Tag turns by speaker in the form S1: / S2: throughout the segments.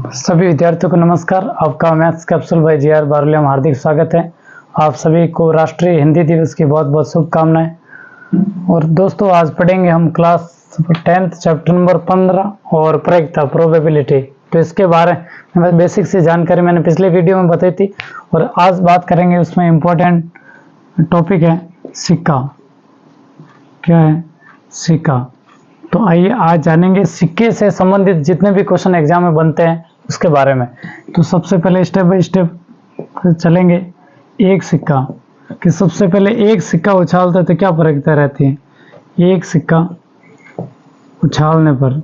S1: सभी विद्यार्थियों को नमस्कार। आपका maths capsule by GR Barolia में हार्दिक स्वागत है। आप सभी को राष्ट्रीय हिंदी दिवस की बहुत बहुत शुभकामनाएं। और दोस्तों, आज पढ़ेंगे हम क्लास 10th चैप्टर नंबर 15 और प्रायिकता प्रोबेबिलिटी। तो इसके बारे में बेसिक सी जानकारी मैंने पिछले वीडियो में बताई थी और आज बात करेंगे। उसमें इम्पोर्टेंट टॉपिक है सिक्का। क्या है? सिक्का। तो आइए आज जानेंगे सिक्के से संबंधित जितने भी क्वेश्चन एग्जाम में बनते हैं उसके बारे में। तो सबसे पहले स्टेप बाय स्टेप चलेंगे। एक सिक्का कि सबसे पहले एक सिक्का उछालते तो क्या प्रायिकता रहती है? एक सिक्का उछालने पर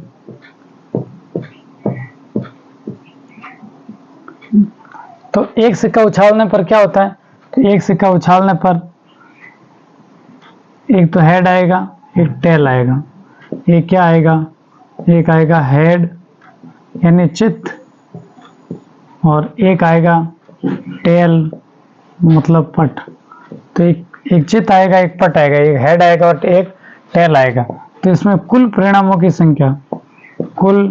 S1: तो एक सिक्का उछालने पर क्या होता है? तो एक सिक्का उछालने पर एक तो हेड आएगा, एक टेल आएगा। एक क्या आएगा? एक आएगा हेड यानी चित्त, और एक आएगा टेल मतलब पट। तो एक चित्त आएगा, एक पट आएगा, एक हेड आएगा और एक टेल आएगा। तो इसमें कुल परिणामों की संख्या, कुल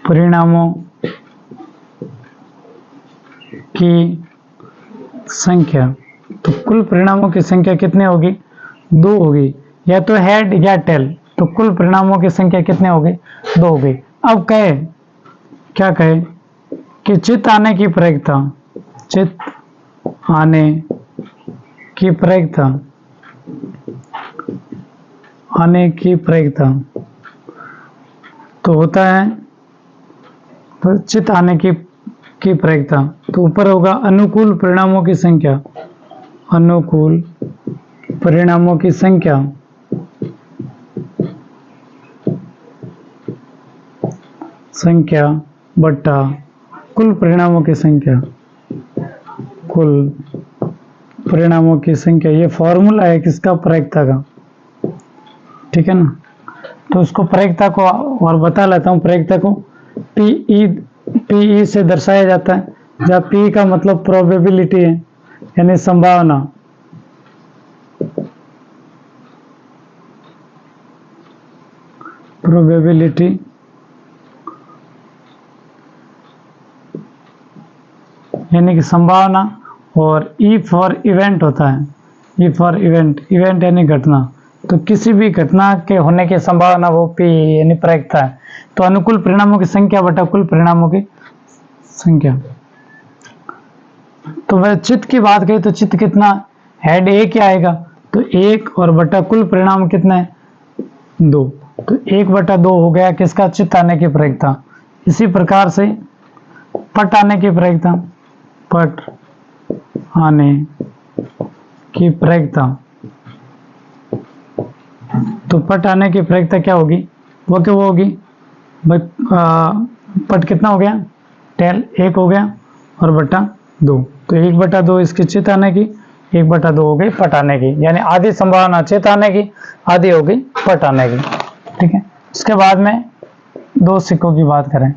S1: परिणामों की संख्या, तो कुल परिणामों की संख्या कितनी होगी? 2 होगी, या तो हेड या टेल। तो कुल परिणामों की संख्या कितने होगी? 2 होगी। अब कहे क्या कहे कि चित्त आने की प्रायिकता, चित्त आने की प्रायिकता, आने की प्रायिकता तो होता है, तो चित्त आने की प्रायिकता तो ऊपर होगा अनुकूल परिणामों की संख्या, अनुकूल परिणामों की संख्या बटा कुल परिणामों की संख्या, कुल परिणामों की संख्या। ये फॉर्मूला है किसका? प्रायिकता का। ठीक है ना? तो उसको प्रायिकता को और बता लेता हूँ। प्रायिकता को पीई से दर्शाया जाता है, जहाँ पी का मतलब प्रोबेबिलिटी है यानी संभावना। प्रोबेबिलिटी यानी कि संभावना, और ई फॉर इवेंट होता है। ई फॉर इवेंट, इवेंट यानी घटना। तो किसी भी घटना के होने की संभावना वो पी यानी प्रायिकता है। तो अनुकूल परिणामों की संख्या बटा कुल परिणामों की संख्या। तो वह चित्त की बात करें तो चित्त कितना? हेड एक ही आएगा, तो 1 और बटा कुल परिणाम कितना है? 2। तो 1 बटा 2 हो गया किसका? चित्त आने की प्रायिकता। इसी प्रकार से पट आने की प्रायिकता, पट आने की प्रायिकता। तो पट आने की प्रायिकता क्या होगी? वो क्या होगी भाई? पट कितना हो गया? टेल 1 हो गया और बटा 2। तो 1 बटा 2 इसकी चित्त आने की, 1 बटा 2 हो गई पट आने की, यानी आधी संभावना चित्त आने की, आधी हो गई पट आने की। ठीक है। इसके बाद में 2 सिक्कों की बात करें।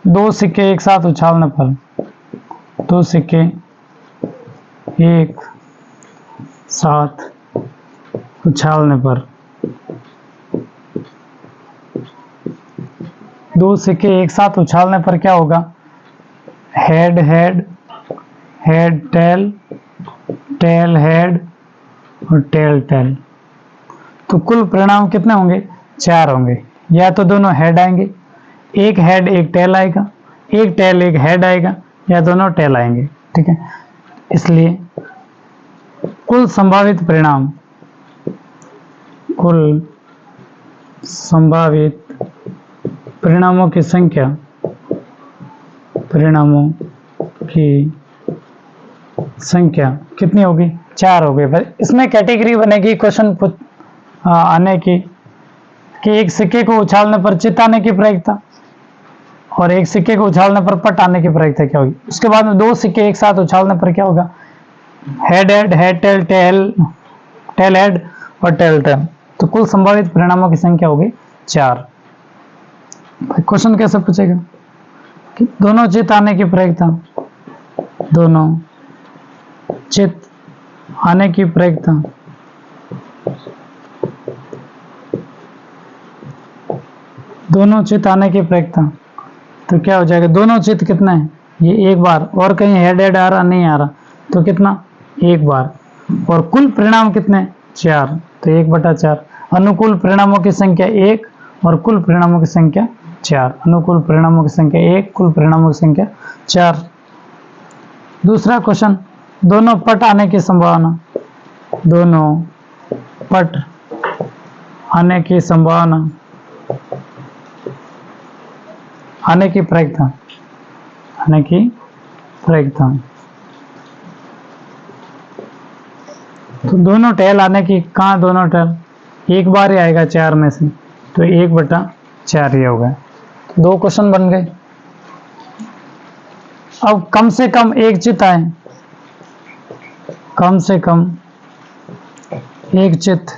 S1: 2 सिक्के एक साथ उछालने पर, 2 सिक्के एक साथ उछालने पर, 2 सिक्के एक साथ उछालने पर क्या होगा? Head head, head tail, tail head और टेल टेल। तो कुल परिणाम कितने होंगे? 4 होंगे। या तो दोनों हेड आएंगे, एक हेड एक टेल आएगा, एक टेल एक हेड आएगा, या दोनों टेल आएंगे। ठीक है। इसलिए कुल संभावित परिणाम, कुल संभावित परिणामों की संख्या, परिणामों की संख्या कितनी होगी? 4 होगी। इसमें कैटेगरी बनेगी क्वेश्चन आने की कि एक सिक्के को उछालने पर चित्त आने की प्रायिकता और एक सिक्के को उछालने पर पट आने की प्रायिकता क्या होगी। उसके बाद में 2 सिक्के एक साथ उछालने पर क्या होगा? Head head, head tail tail, tail head और टेल टेल। तो कुल संभावित परिणामों की संख्या होगी 4। क्वेश्चन कैसे पूछेगा कि दोनों चित्त आने की प्रायिकता, दोनों चित्त आने की प्रायिकता दोनों चित आने की प्रयत्न, तो क्या हो जाएगा, दोनों चित कितना है, ये एक बार, और कहीं हेड हेड आ रहा नहीं आ रहा, तो कितना, एक बार, और कुल परिणाम कितने, 4, तो 1/4। अनुकूल परिणामों की संख्या 1 और कुल परिणामों की संख्या 4, अनुकूल परिणामों की संख्या 1, कुल परिणामों की संख्या 4। दूसरा क्वेश्चन, दोनों पट आने की संभावना, दोनों पट आने की संभावना, आने की प्रयत्न, आने की प्रयत्न, तो दोनों टेल आने की, कहाँ दोनों टेल, एक बार ही आएगा 4 में से, तो 1/4 ही हो गया। तो 2 क्वेश्चन बन गए। अब कम से कम एक चित आए, कम से कम एक चित,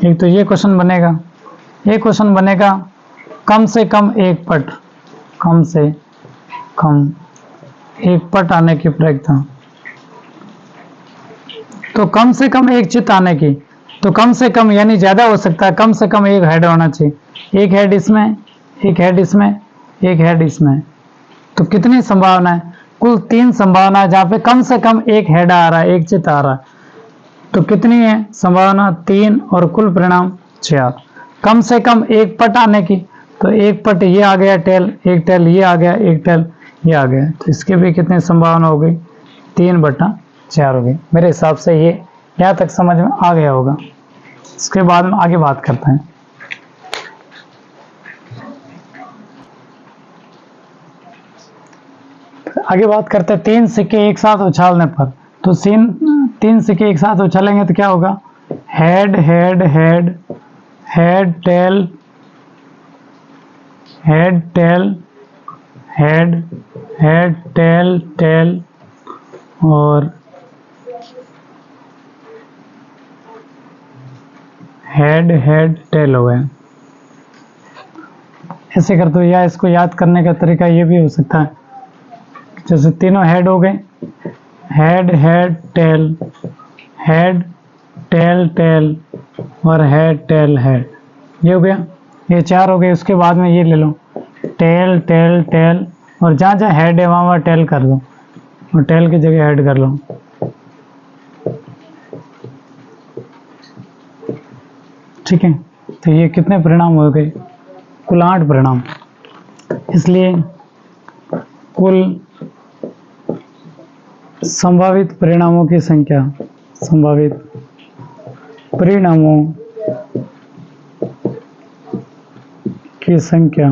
S1: एक तो ये क्वेश्चन बनेगा, एक क्वेश्चन बनेगा कम से कम एक पट, कम से कम एक पट आने की प्रयत्न, तो कम से कम एक चित आने की, तो कम से कम यानी ज्यादा हो सकता है, कम से कम एक हेड होना चाहिए, एक हेड इसमें, एक हेड इसमें, एक हेड इसमें, तो कितनी संभावना है, कुल 3 संभावना है, जहां पे कम से कम एक हेड आ रहा है, एक चित आ रहा है, तो कितनी है संभावना, 3 और कुल परिणाम 4। कम से कम एक पट आने की, तो एक पट ये आ गया टेल, एक टेल ये आ गया, एक टेल ये आ गया, तो इसके भी कितनी संभावना हो गई, 3/4 हो गई। मेरे हिसाब से ये यहाँ तक समझ में आ गया होगा। इसके बाद में आगे बात करते हैं। आगे बात करते हैं 3 सिक्के एक साथ उछालने पर, तो 3 सिक्के एक साथ उछालेंगे तो क्या होगा, head head head, head tail, head tail, head, head tail tail, और हेड हेड टेल हो गए। ऐसे कर दो, या इसको याद करने का तरीका ये भी हो सकता है, जैसे तीनों हेड हो गए, head head tail, head tail tail, और हेड टेल हेड, ये हो गया, ये 4 हो गए। उसके बाद में ये ले लो, टेल टेल टेल, और जहाँ जहाँ हेड है वहाँ वहाँ टेल कर दो, और टेल की जगह हेड कर लो। ठीक है, तो ये कितने परिणाम हो गए, कुल 8 परिणाम। इसलिए कुल संभावित परिणामों की संख्या, संभावित परिणामों की संख्या,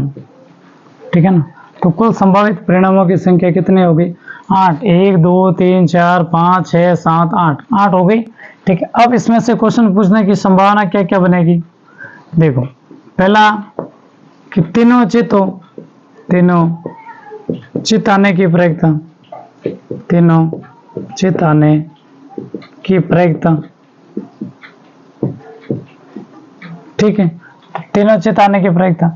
S1: ठीक है ना, तो कुल संभावित परिणामों की संख्या कितनी होगी, 8, 1 2 3 4 5 6 7 8, 8 हो गई। ठीक है, अब इसमें से क्वेश्चन पूछने की संभावना क्या क्या बनेगी, देखो, पहला कि तीनों चित हो, तीनों चित आने की प्रयत्न, तीनों चित आने की प्रयत्न, ठीक है, तीनों चित आने की प्रयत्न।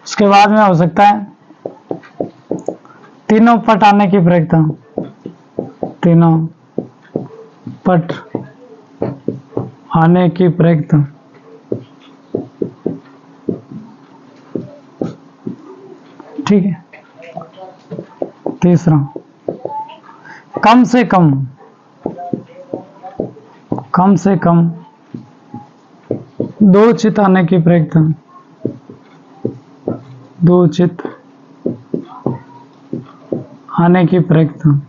S1: उसके बाद में हो सकता है तीनों पट आने की प्रयत्न, तीनों पट आने की प्रयत्न, ठीक है। तीसरा, कम से कम, कम से कम 2 चित आने की प्रयत्न, 2 चित आने की प्रयत्न,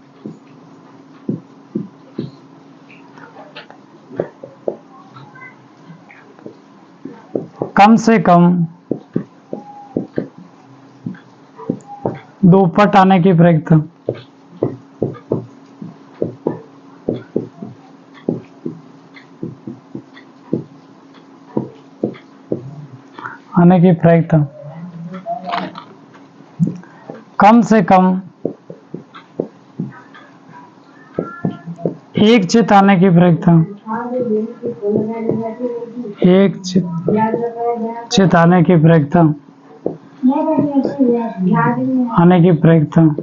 S1: कम से कम 2 पट आने की प्रयत्न, आने की प्रयत्न, कम से कम 1 चित आने की प्रयत्न, 1 चित आने की प्रयत्न, आने की प्रयत्न।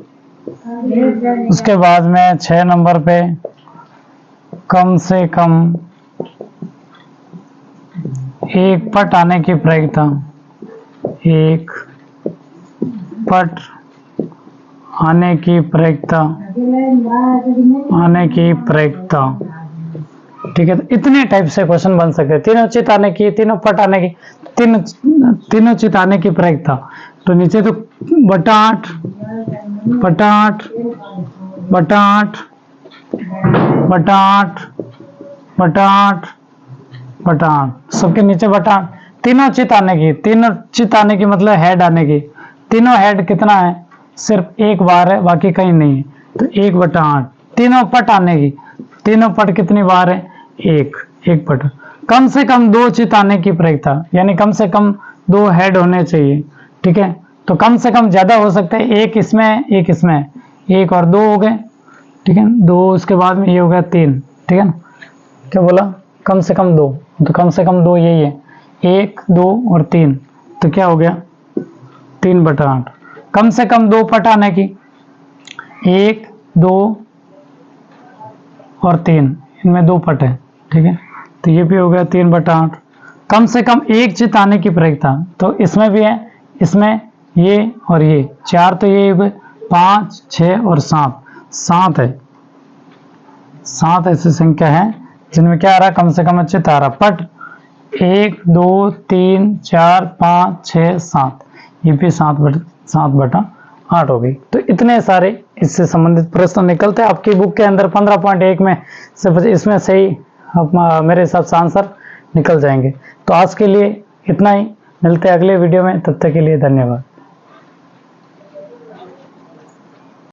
S1: उसके बाद में 6 नंबर पे कम से कम 1 पट आने की प्रयत्न, एक पट आने की प्रायिकता, ठीक है। तो इतने टाइप से क्वेश्चन बन सकते हैं। तीनों चित आने की, तीनों पट आने की, तीनों चित आने की प्रायिकता। तो नीचे तो बटा 8, बटा 8, बटा 8, बटा 8, बटा 8, बटा 8, सबके नीचे बटा 8। तीनों चित आने की, तीनों चित आने की मतलब हेड आने की। तीनों हेड कितना है? सिर्फ एक बार है, बाकी कहीं नहीं है। तो 1 बटा 8। तीनों पट आने की, तीनों पट कितनी बार है? एक पट। कम से कम 2 चित आने की प्रायिकता, यानी कम से कम 2 हेड होने चाहिए, ठीक है। तो कम से कम ज्यादा हो सकता है, एक इसमें, एक इसमें, 1 और 2 हो गए, ठीक है। 2 उसके बाद में ये हो गया 3, ठीक है ना। क्या बोला? कम से कम 2, तो कम से कम 2 यही है, 1, 2 और 3, तो क्या हो गया? 3 बटा 8। कम से कम 2 पट आने की, 1, 2 और 3, इनमें 2 पट है, ठीक है। तो ये भी हो गया 3 बटा 8। कम से कम 1 चित आने की प्रायिकता, तो इसमें भी है, इसमें ये और ये 4, तो ये 5, 6 और 7 है। 7 ऐसी संख्या है जिनमें क्या आ रहा? कम से कम चित आ रहा। पट 1, 2, 3, 4, 5, 6, 7, ये भी 7 बटा 8 हो गई। तो इतने सारे इससे संबंधित प्रश्न निकलते हैं आपकी बुक के अंदर। 15.1 में से इसमें से ही मेरे हिसाब से आंसर निकल जाएंगे। तो आज के लिए इतना ही, मिलते हैं अगले वीडियो में, तब तक के लिए धन्यवाद।